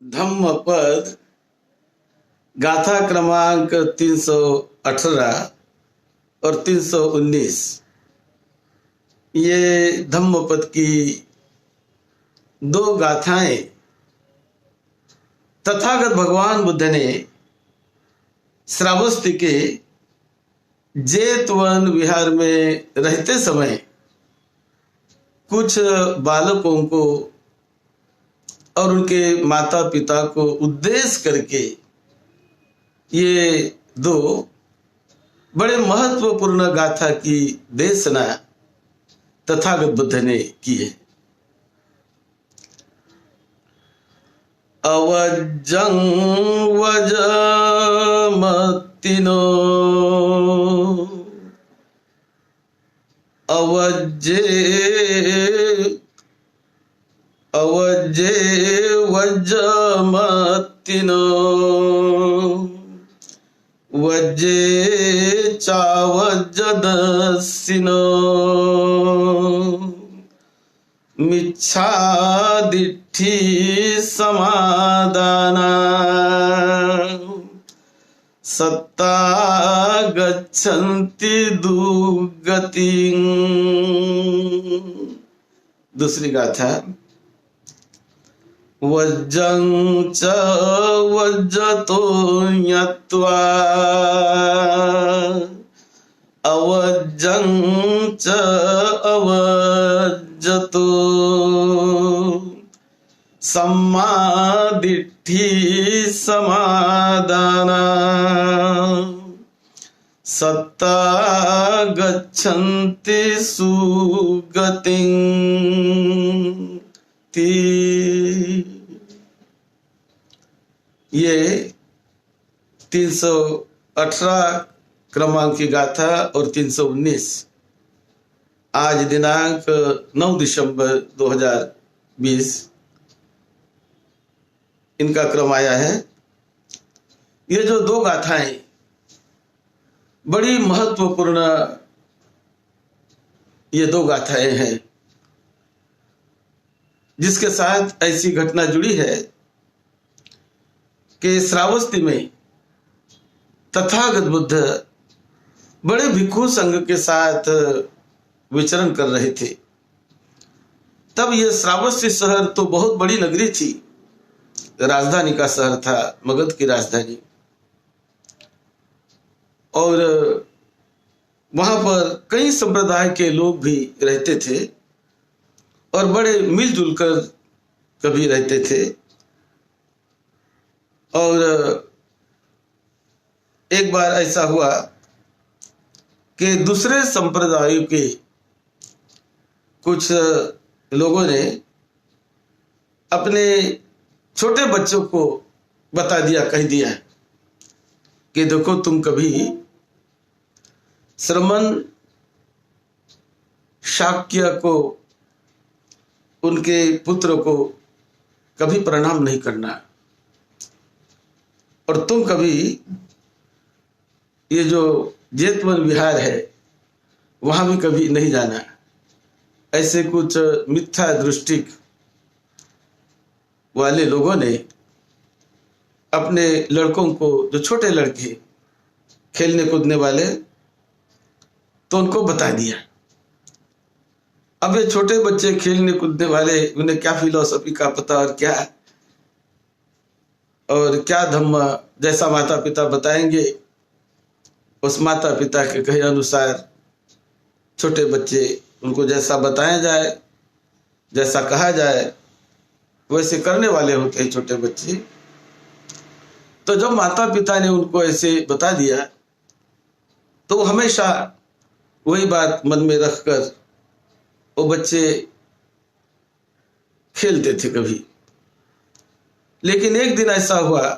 धम्मपद गाथा क्रमांक 318 और 319। ये धम्मपद की दो गाथाएं तथागत भगवान बुद्ध ने श्रावस्ती के जेतवन विहार में रहते समय कुछ बालकों को और उनके माता पिता को उद्देश्य करके ये दो बड़े महत्वपूर्ण गाथा की देशना तथागत बुद्ध ने की है। अवज्जं वजमतिनो अवज्जे वज्जमतिनो वज्जे चावज्जदस्सिनो मिच्छादिठ्ठी समादाना सत्ता गच्छन्ति दुर्गतिं। दूसरी गाथा वज्जं च वज्जतो ज्ञात्वा अवज्जं च अवज्जतो सम्मादिठ्ठी समादाना सत्ता गच्छन्ति सुगतिं। ये 318 क्रमांक की गाथा और 319 आज दिनांक 9 दिसंबर 2020 इनका क्रम आया है। ये जो दो गाथाएं बड़ी महत्वपूर्ण ये दो गाथाएं हैं जिसके साथ ऐसी घटना जुड़ी है कि श्रावस्ती में तथागत बुद्ध बड़े भिक्षु संघ के साथ विचरण कर रहे थे। तब यह श्रावस्ती शहर तो बहुत बड़ी नगरी थी, राजधानी का शहर था, मगध की राजधानी, और वहां पर कई संप्रदाय के लोग भी रहते थे और बड़े मिलजुल कर कभी रहते थे। और एक बार ऐसा हुआ कि दूसरे संप्रदायों के कुछ लोगों ने अपने छोटे बच्चों को बता दिया, कह दिया कि देखो तुम कभी श्रमण शाक्य को, उनके पुत्र को कभी प्रणाम नहीं करना, और तुम कभी ये जो जेतवन विहार है वहां भी कभी नहीं जाना। ऐसे कुछ मिथ्या दृष्टि वाले लोगों ने अपने लड़कों को, जो छोटे लड़के खेलने कूदने वाले, तो उनको बता दिया। अब ये छोटे बच्चे खेलने कूदने वाले, उन्हें क्या फिलॉसफी का पता और क्या धम्म, जैसा माता पिता बताएंगे उस माता पिता के कहे अनुसार छोटे बच्चे, उनको जैसा बताया जाए, जैसा कहा जाए वैसे करने वाले होते हैं छोटे बच्चे। तो जब माता पिता ने उनको ऐसे बता दिया तो वो हमेशा वही बात मन में रखकर वो बच्चे खेलते थे कभी। लेकिन एक दिन ऐसा हुआ,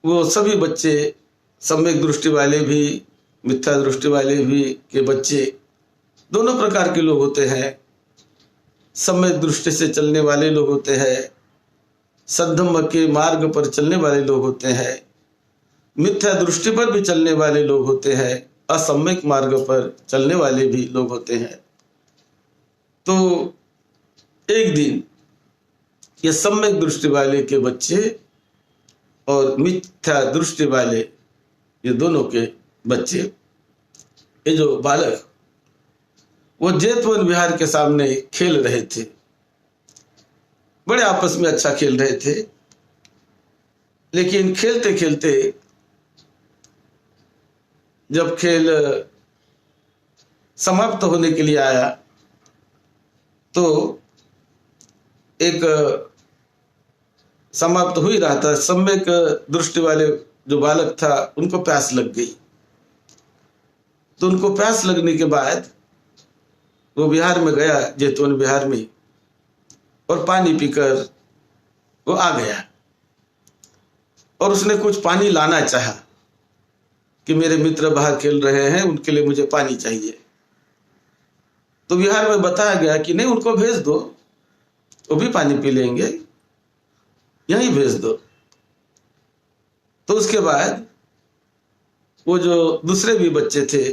वो सभी बच्चे, सम्यक दृष्टि वाले भी मिथ्या दृष्टि वाले भी के बच्चे, दोनों प्रकार के लोग होते हैं। सम्यक दृष्टि से चलने वाले लोग होते हैं, सद्धम्म के मार्ग पर चलने वाले लोग होते हैं, मिथ्या दृष्टि पर भी चलने वाले लोग होते हैं, असम्यक मार्ग पर चलने वाले भी लोग होते हैं। तो एक दिन ये सम्यक दृष्टि वाले के बच्चे और मिथ्या दृष्टि वाले ये दोनों के बच्चे, ये जो बालक वो जेतवन विहार के सामने खेल रहे थे, बड़े आपस में अच्छा खेल रहे थे। लेकिन खेलते खेलते जब खेल समाप्त होने के लिए आया तो एक समाप्त हो ही रहा था, सम्यक दृष्टि वाले जो बालक था उनको प्यास लग गई। तो उनको प्यास लगने के बाद वो विहार में गया, जेतवन विहार में, और पानी पीकर वो आ गया। और उसने कुछ पानी लाना चाहा कि मेरे मित्र बाहर खेल रहे हैं, उनके लिए मुझे पानी चाहिए। तो विहार में बताया गया कि नहीं, उनको भेज दो, वो भी पानी पी लेंगे, यहीं भेज दो। तो उसके बाद वो जो दूसरे भी बच्चे थे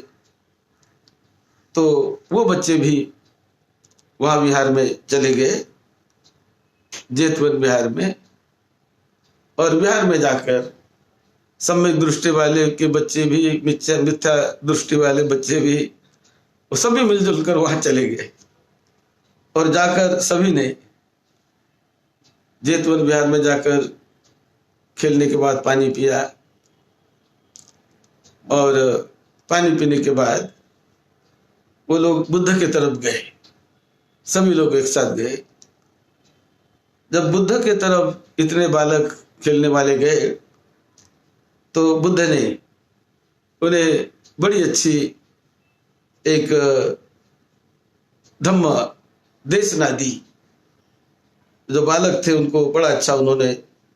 तो वो बच्चे भी वहां विहार में चले गए, जेतवन विहार में। और विहार में जाकर सम्यक दृष्टि वाले के बच्चे भी, मिथ्या दृष्टि वाले बच्चे भी, वो सभी मिलजुल कर वहां चले गए। और जाकर सभी ने जेतवन विहार में जाकर खेलने के बाद पानी पिया। और पानी पीने के बाद वो लोग बुद्ध की तरफ गए, सभी लोग एक साथ गए। जब बुद्ध के तरफ इतने बालक खेलने वाले गए तो बुद्ध ने उन्हें बड़ी अच्छी एक धम्म देशना दी। जो बालक थे उनको बड़ा अच्छा उन्होंने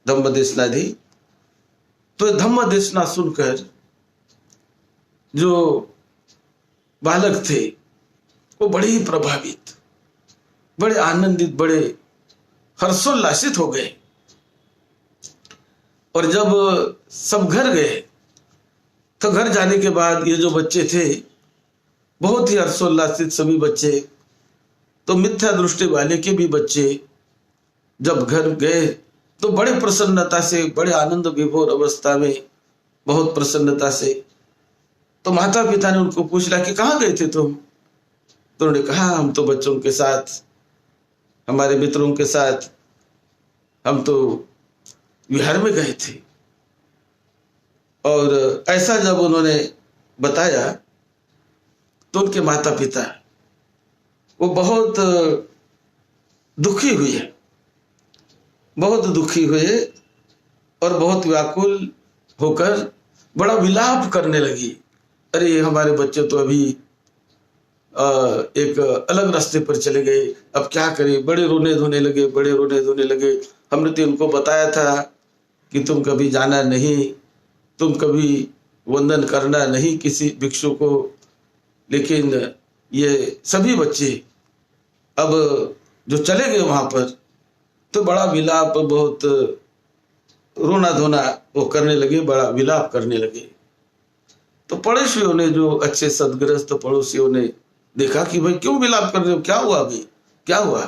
धम्म देशना दी। तो धम्म देशना सुनकर जो बालक थे वो बड़े ही प्रभावित, बड़े आनंदित, बड़े हर्षोल्लासित हो गए। और जब सब घर गए तो घर जाने के बाद ये जो बच्चे थे बहुत ही हर्षोल्लासित सभी बच्चे, तो मिथ्या दृष्टि वाले के भी बच्चे जब घर गए तो बड़े प्रसन्नता से, बड़े आनंद विभोर अवस्था में, बहुत प्रसन्नता से। तो माता पिता ने उनको पूछा कि कहाँ गए थे तुम? तो उन्होंने कहा हम तो बच्चों के साथ, हमारे मित्रों के साथ हम तो विहार में गए थे। और ऐसा जब उन्होंने बताया तो उनके माता पिता वो बहुत दुखी हुए, बहुत दुखी हुए और बहुत व्याकुल होकर बड़ा विलाप करने लगी। अरे हमारे बच्चे तो अभी एक अलग रास्ते पर चले गए, अब क्या करें। बड़े रोने धोने लगे, बड़े रोने धोने लगे। हमने तो उनको बताया था कि तुम कभी जाना नहीं, तुम कभी वंदन करना नहीं किसी भिक्षु को। लेकिन ये सभी बच्चे अब जो चले गए वहां पर तो बड़ा विलाप, बहुत रोना धोना वो करने लगे, बड़ा विलाप करने लगे। तो पड़ोसियों ने, जो अच्छे सदग्रस्त पड़ोसियों ने देखा कि भाई क्यों विलाप कर रहे हो, क्या हुआ, अभी क्या हुआ।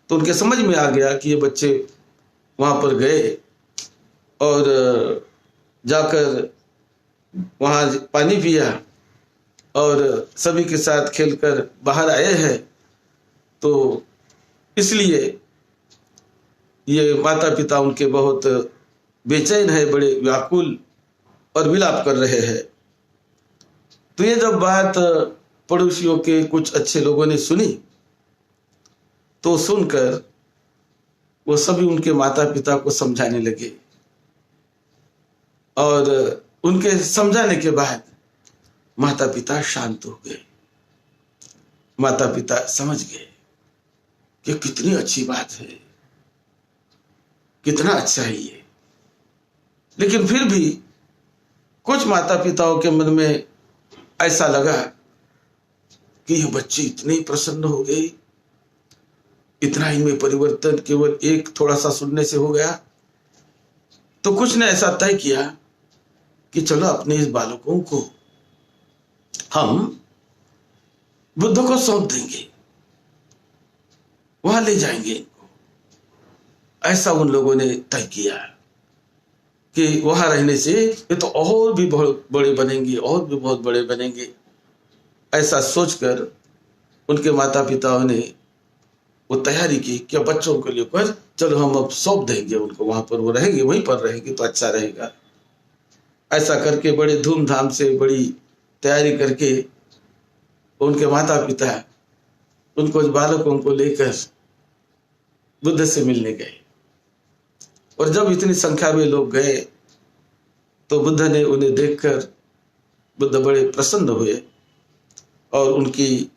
तो उनके समझ में आ गया कि ये बच्चे वहां पर गए और जाकर वहां पानी पिया और सभी के साथ खेलकर बाहर आए हैं। तो इसलिए ये माता पिता उनके बहुत बेचैन है, बड़े व्याकुल और विलाप कर रहे हैं। तो ये जब बात पड़ोसियों के कुछ अच्छे लोगों ने सुनी तो सुनकर वो सभी उनके माता पिता को समझाने लगे। और उनके समझाने के बाद माता पिता शांत हो गए। माता पिता समझ गए कि कितनी अच्छी बात है, कितना अच्छा है ये। लेकिन फिर भी कुछ माता पिताओं के मन में ऐसा लगा कि ये बच्चे इतने प्रसन्न हो गए, इतना इनमें परिवर्तन केवल एक थोड़ा सा सुनने से हो गया। तो कुछ ने ऐसा तय किया कि चलो अपने इस बालकों को हम बुद्ध को सौंप देंगे, वहां ले जाएंगे इनको। ऐसा उन लोगों ने तय किया कि वहां रहने से ये तो और भी बहुत बड़े बनेंगे, और भी बहुत बड़े बनेंगे। ऐसा सोचकर उनके माता पिताओं ने वो तैयारी की कि बच्चों को लेकर चलो हम अब सौंप देंगे उनको, वहां पर वो रहेंगे, वहीं पर रहेंगे तो अच्छा रहेगा। ऐसा करके बड़े धूमधाम से बड़ी तैयारी करके उनके माता पिता उनको बालकों को लेकर बुद्ध से मिलने गए। और जब इतनी संख्या में लोग गए तो बुद्ध ने उन्हें देखकर बुद्ध बड़े प्रसन्न हुए और उनकी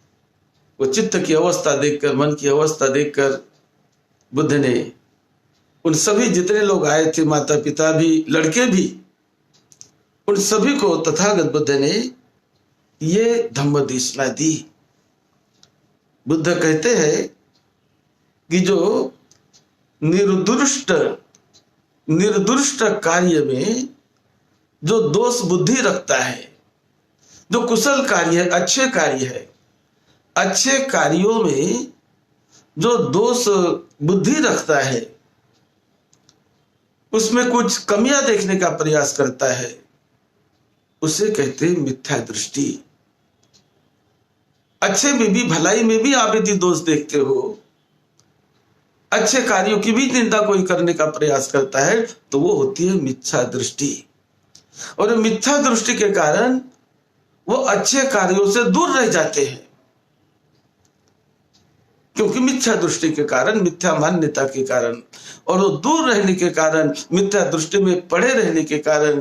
वो चित्त की अवस्था देखकर, मन की अवस्था देखकर बुद्ध ने उन सभी जितने लोग आए थे, माता पिता भी, लड़के भी, उन सभी को तथागत बुद्ध ने ये धम्म देशना दी। बुद्ध कहते हैं कि जो निर्दुष्ट कार्य में जो दोष बुद्धि रखता है, जो कुशल कार्य है, अच्छे कार्य है, अच्छे कार्यों में जो दोष बुद्धि रखता है, उसमें कुछ कमियां देखने का प्रयास करता है, उसे कहते हैं मिथ्या दृष्टि। अच्छे में भी, भलाई में भी आप यदि दोष देखते हो, अच्छे कार्यों की भी निंदा कोई करने का प्रयास करता है, तो वो होती है मिथ्या दृष्टि। और मिथ्या दृष्टि के कारण वो अच्छे कार्यों से दूर रह जाते हैं, क्योंकि मिथ्या दृष्टि के कारण, मिथ्या मान्यता के कारण, और वो दूर रहने के कारण, मिथ्या दृष्टि में पड़े रहने के कारण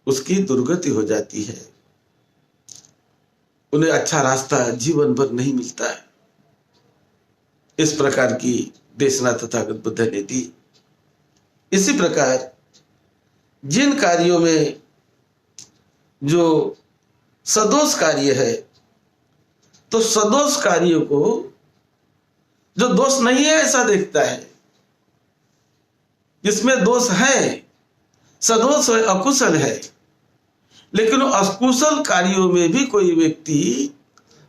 उसकी दुर्गति हो जाती है। उन्हें अच्छा रास्ता जीवन भर नहीं मिलता है। इस प्रकार की देशना तथागत बुद्ध ने दी। इसी प्रकार जिन कार्यों में जो सदोष कार्य है, तो सदोष कार्यों को जो दोष नहीं है ऐसा देखता है, जिसमें दोष है, सदोष है, अकुशल है, लेकिन अकुशल कार्यों में भी कोई व्यक्ति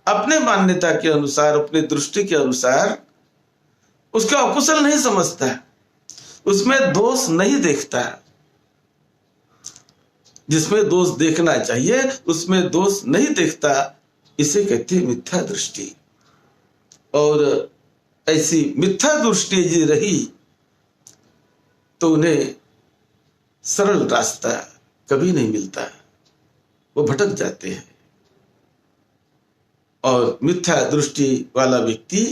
अपने मान्यता के अनुसार, अपने दृष्टि के अनुसार उसका अकुशल नहीं समझता, उसमें दोष नहीं देखता। जिसमें दोष देखना चाहिए उसमें दोष नहीं देखता, इसे कहते हैं मिथ्या दृष्टि। और ऐसी मिथ्या दृष्टि यदि रही तो उन्हें सरल रास्ता कभी नहीं मिलता, वो भटक जाते हैं। और मिथ्या दृष्टि वाला व्यक्ति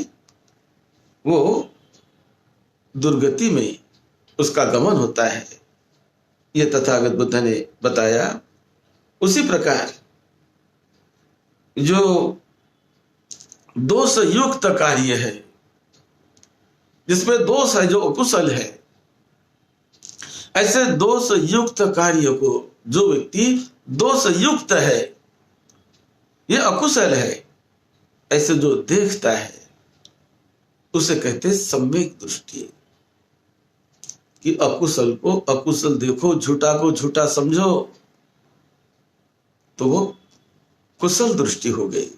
वो दुर्गति में उसका गमन होता है, ये तथागत बुद्ध ने बताया। उसी प्रकार जो दोष युक्त कार्य है, जिसमें दोष है, जो अकुशल है, ऐसे दोष युक्त कार्य को जो व्यक्ति दोष युक्त है, ये अकुशल है, ऐसे जो देखता है, उसे कहते हैं सम्यक दृष्टि। कि अकुशल को अकुशल देखो, झूठा को झूठा समझो, तो वो कुशल दृष्टि हो गई।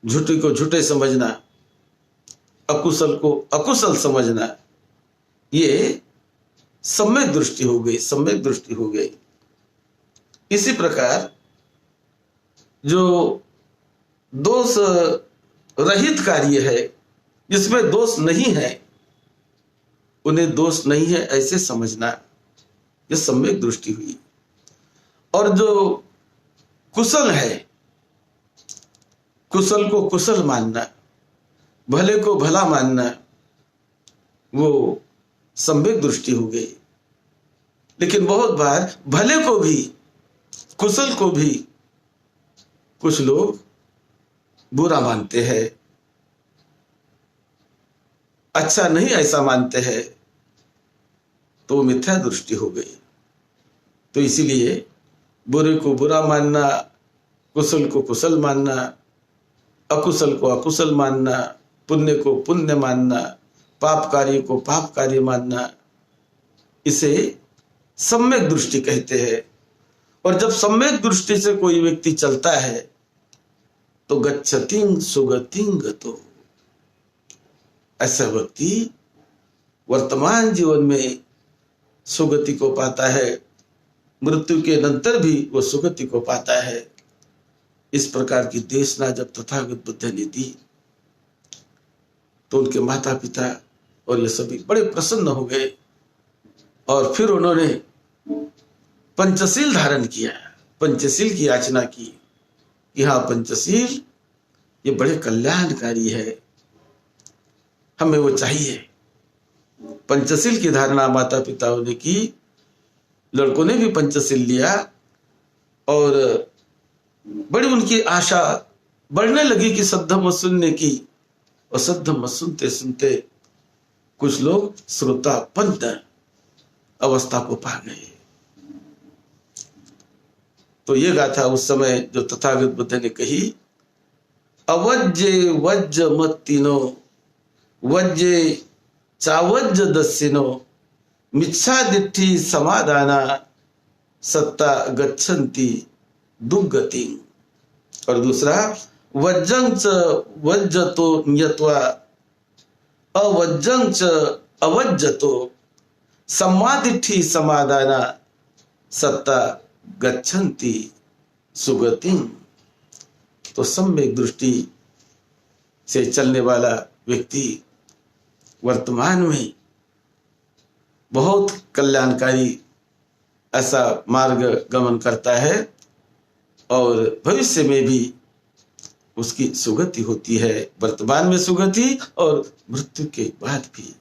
झूठे को झूठे समझना, अकुशल को अकुशल समझना, ये सम्यक दृष्टि हो गई, सम्यक दृष्टि हो गई। इसी प्रकार जो दोष रहित कार्य है, जिसमें दोष नहीं है, उन्हें दोष नहीं है ऐसे समझना, यह सम्यक दृष्टि हुई। और जो कुशल है, कुशल को कुशल मानना, भले को भला मानना, वो सम्यक दृष्टि हो गई। लेकिन बहुत बार भले को भी, कुशल को भी कुछ लोग बुरा मानते हैं, अच्छा नहीं ऐसा मानते हैं, तो मिथ्या दृष्टि हो गई। तो इसीलिए बुरे को बुरा मानना, कुशल को कुशल मानना, अकुशल को अकुशल मानना, पुण्य को पुण्य मानना, पाप कार्य को पाप कार्य मानना, इसे सम्यक दृष्टि कहते हैं। और जब सम्यक दृष्टि से कोई व्यक्ति चलता है तो गच्छतिं सुगतिं गतो, ऐसा व्यक्ति वर्तमान जीवन में सुगति को पाता है, मृत्यु के नंतर भी वो सुगति को पाता है। इस प्रकार की देशना जब तथागत बुद्ध ने दी तो उनके माता पिता और ये सभी बड़े प्रसन्न हो गए और फिर उन्होंने पंचशील धारण किया, पंचशील की याचना की कि हाँ, पंचशील ये बड़े कल्याणकारी है, हमें वो चाहिए। पंचशील की धारणा माता पिताओं ने की, लड़कों ने भी पंचशील लिया और बड़ी उनकी आशा बढ़ने लगी कि सद्धम्म सुनने की, और सद्धम्म सुनते सुनते कुछ लोग श्रोतापन्न अवस्था को पा गए। तो ये गाथा उस समय जो तथागत बुद्ध ने कही, अवज्जे वज्ज मत्तिनो वज्जे चावज्ज दस्सिनो मिच्छादिट्ठी समादाना सत्ता गच्छन्ति दुर्गति। और दूसरा वज्जं च वज्जतो न्यत्वा अवज्जं च अवज्जतो सम्मादिट्ठी समादाना सत्ता गच्छन्ति सुगति। तो सम्यक दृष्टि से चलने वाला व्यक्ति वर्तमान में बहुत कल्याणकारी ऐसा मार्ग गमन करता है और भविष्य में भी उसकी सुगति होती है। वर्तमान में सुगति और मृत्यु के बाद भी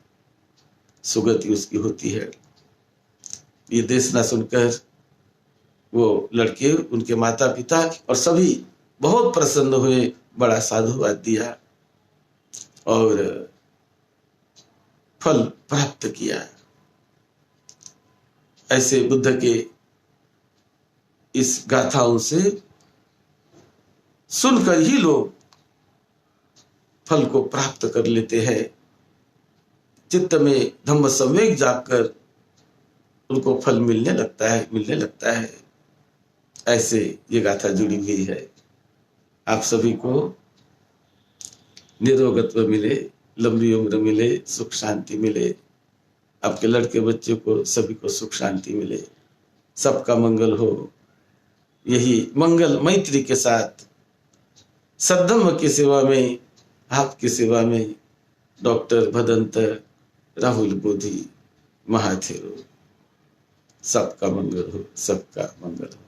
सुगति उसकी होती है। ये देशना सुनकर वो लड़के, उनके माता पिता और सभी बहुत प्रसन्न हुए, बड़ा साधुवाद दिया और फल प्राप्त किया। ऐसे बुद्ध के इस गाथाओं से सुनकर ही लोग फल को प्राप्त कर लेते हैं। चित्त में धम्म संवेग जाकर उनको फल मिलने लगता है। ऐसे ये गाथा जुड़ी हुई है। आप सभी को निरोगत्व मिले, लंबी उम्र मिले, सुख शांति मिले, आपके लड़के बच्चे को सभी को सुख शांति मिले, सबका मंगल हो। यही मंगल मैत्री के साथ सद्धम्म की सेवा में, आपकी सेवा में डॉक्टर भदंत राहुल बोधी महाथेरो। सबका मंगल हो, सबका मंगल हो।